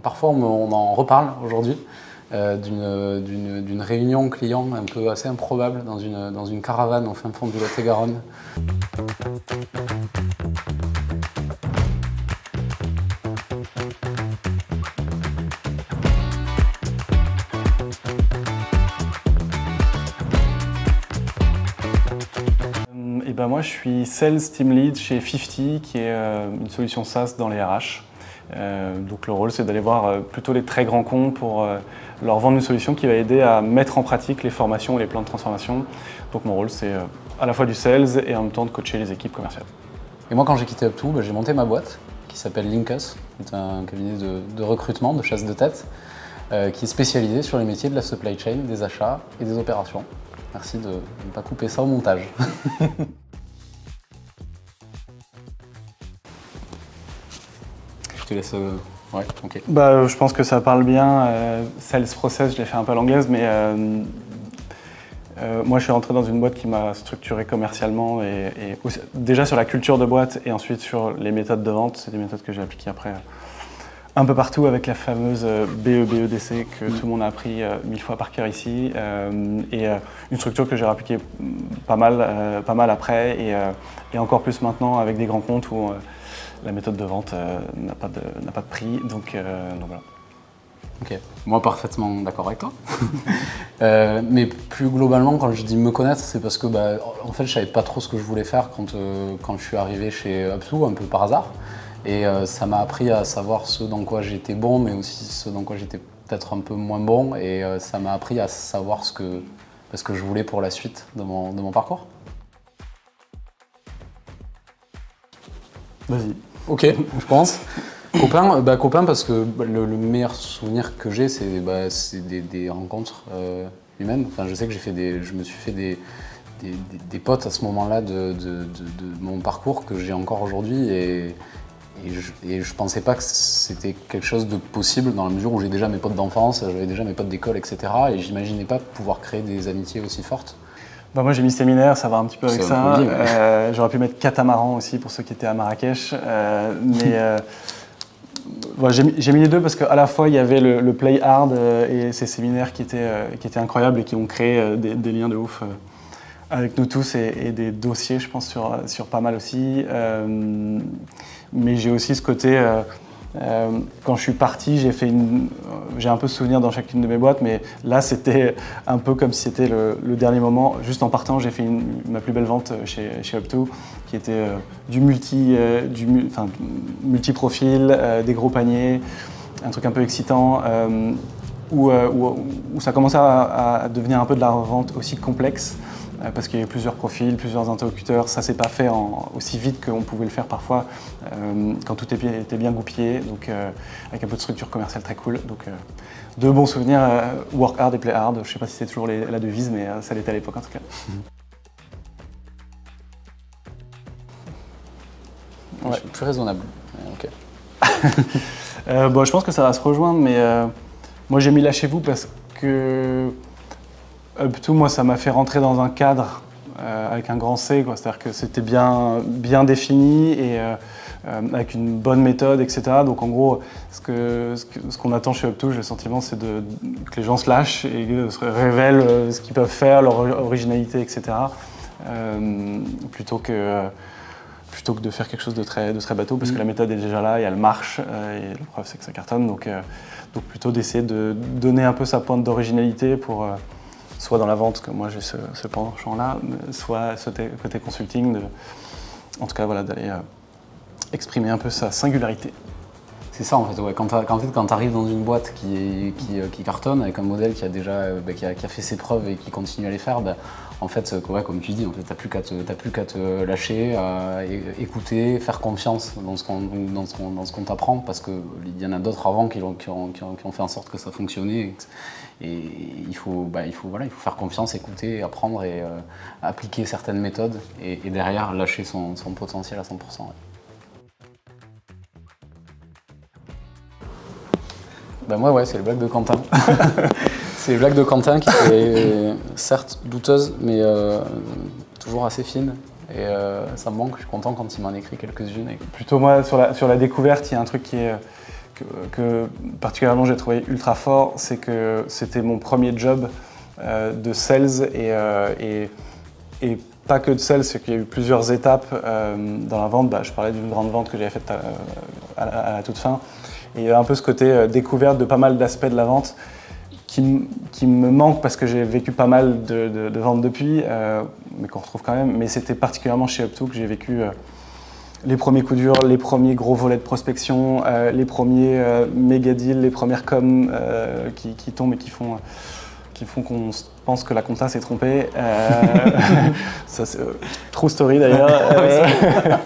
parfois on en reparle aujourd'hui d'une réunion client un peu assez improbable dans une caravane au fin fond du Lot-et-Garonne. Moi, je suis Sales Team Lead chez 50, qui est une solution SaaS dans les RH. Donc le rôle, c'est d'aller voir plutôt les très grands comptes pour leur vendre une solution qui va aider à mettre en pratique les formations et les plans de transformation. Donc mon rôle, c'est à la fois du sales et en même temps de coacher les équipes commerciales. Et moi, quand j'ai quitté Up2, j'ai monté ma boîte qui s'appelle Linkus, qui est un cabinet de recrutement, de chasse de tête, qui est spécialisé sur les métiers de la supply chain, des achats et des opérations. Merci de ne pas couper ça au montage. Je te laisse. Ouais, ok. Je pense que ça parle bien. Sales process, je l'ai fait un peu à l'anglaise, mais moi je suis rentré dans une boîte qui m'a structuré commercialement et aussi, déjà sur la culture de boîte et ensuite sur les méthodes de vente. C'est des méthodes que j'ai appliquées après un peu partout avec la fameuse BEDC que tout le monde a appris 1000 fois par cœur ici et une structure que j'ai appliquée pas mal après et encore plus maintenant avec des grands comptes où la méthode de vente n'a pas de prix, donc voilà. Ok, moi parfaitement d'accord avec toi. Mais plus globalement, quand je dis me connaître, c'est parce que en fait, je savais pas trop ce que je voulais faire quand je suis arrivé chez Up2, un peu par hasard. Et ça m'a appris à savoir ce dans quoi j'étais bon, mais aussi ce dans quoi j'étais peut-être un peu moins bon. Et ça m'a appris à savoir ce que je voulais pour la suite de mon parcours. Vas-y. Ok, je pense. Copain parce que le meilleur souvenir que j'ai, c'est des rencontres humaines. Enfin, je sais que je me suis fait des potes à ce moment-là de mon parcours que j'ai encore aujourd'hui et je pensais pas que c'était quelque chose de possible dans la mesure où j'ai déjà mes potes d'enfance, j'avais déjà mes potes d'école, etc. Et j'imaginais pas pouvoir créer des amitiés aussi fortes. Moi j'ai mis séminaire, ça va un petit peu avec ça. J'aurais pu mettre catamaran aussi pour ceux qui étaient à Marrakech. J'ai mis les deux parce qu'à la fois il y avait le play hard et ces séminaires qui étaient incroyables et qui ont créé des liens de ouf avec nous tous et des dossiers je pense sur pas mal aussi. Mais j'ai aussi ce côté, quand je suis parti, j'ai un peu ce souvenir dans chacune de mes boîtes, mais là c'était un peu comme si c'était le dernier moment. Juste en partant, j'ai fait ma plus belle vente chez Up2, qui était du multi-profil, des gros paniers, un truc un peu excitant, où ça commençait à devenir un peu de la vente aussi complexe. Parce qu'il y avait plusieurs profils, plusieurs interlocuteurs. Ça ne s'est pas fait aussi vite qu'on pouvait le faire parfois quand tout était bien goupillé, donc avec un peu de structure commerciale très cool. Donc deux bons souvenirs, work hard et play hard. Je ne sais pas si c'est toujours la devise, mais ça l'était à l'époque en tout cas. Ouais. Je suis plus raisonnable. Ok. Je pense que ça va se rejoindre, mais moi j'ai mis là chez vous parce que Up2, moi, ça m'a fait rentrer dans un cadre avec un grand C, c'est-à-dire que c'était bien défini et avec une bonne méthode, etc. Donc en gros, ce qu'on attend chez Up2, j'ai le sentiment, c'est que les gens se lâchent et se révèlent ce qu'ils peuvent faire, leur originalité, etc. Plutôt que de faire quelque chose de très bateau, parce que la méthode est déjà là et elle marche, et la preuve c'est que ça cartonne. Donc plutôt d'essayer de donner un peu sa pointe d'originalité pour soit dans la vente, comme moi j'ai ce penchant-là, soit côté consulting, en tout cas voilà, d'aller exprimer un peu sa singularité. C'est ça en fait, ouais. Quand tu arrives dans une boîte qui cartonne, avec un modèle qui a fait ses preuves et qui continue à les faire, en fait, comme tu dis, en fait, t'as plus qu'à te lâcher, écouter, faire confiance dans ce qu'on t'apprend, parce qu'il y en a d'autres avant qui ont fait en sorte que ça fonctionnait. Et il faut faire confiance, écouter, apprendre et appliquer certaines méthodes et derrière lâcher son potentiel à 100%. Ouais. Moi, ouais, c'est les blagues de Quentin. C'est les blagues de Quentin qui étaient certes douteuses, mais toujours assez fines. Et ça me manque, je suis content quand il m'en écrit quelques-unes. Plutôt moi, sur la découverte, il y a un truc qui que particulièrement j'ai trouvé ultra fort, c'est que c'était mon premier job de sales et pas que de sales, c'est qu'il y a eu plusieurs étapes dans la vente. Je parlais d'une grande vente que j'avais faite à la toute fin. Et il y a un peu ce côté découverte de pas mal d'aspects de la vente qui me manque parce que j'ai vécu pas mal de ventes depuis, mais qu'on retrouve quand même. Mais c'était particulièrement chez Up2 que j'ai vécu les premiers coups durs, les premiers gros volets de prospection, les premiers méga deals, les premières coms qui tombent et qui font qu'on pense que la compta s'est trompée. Ça, c'est true story d'ailleurs.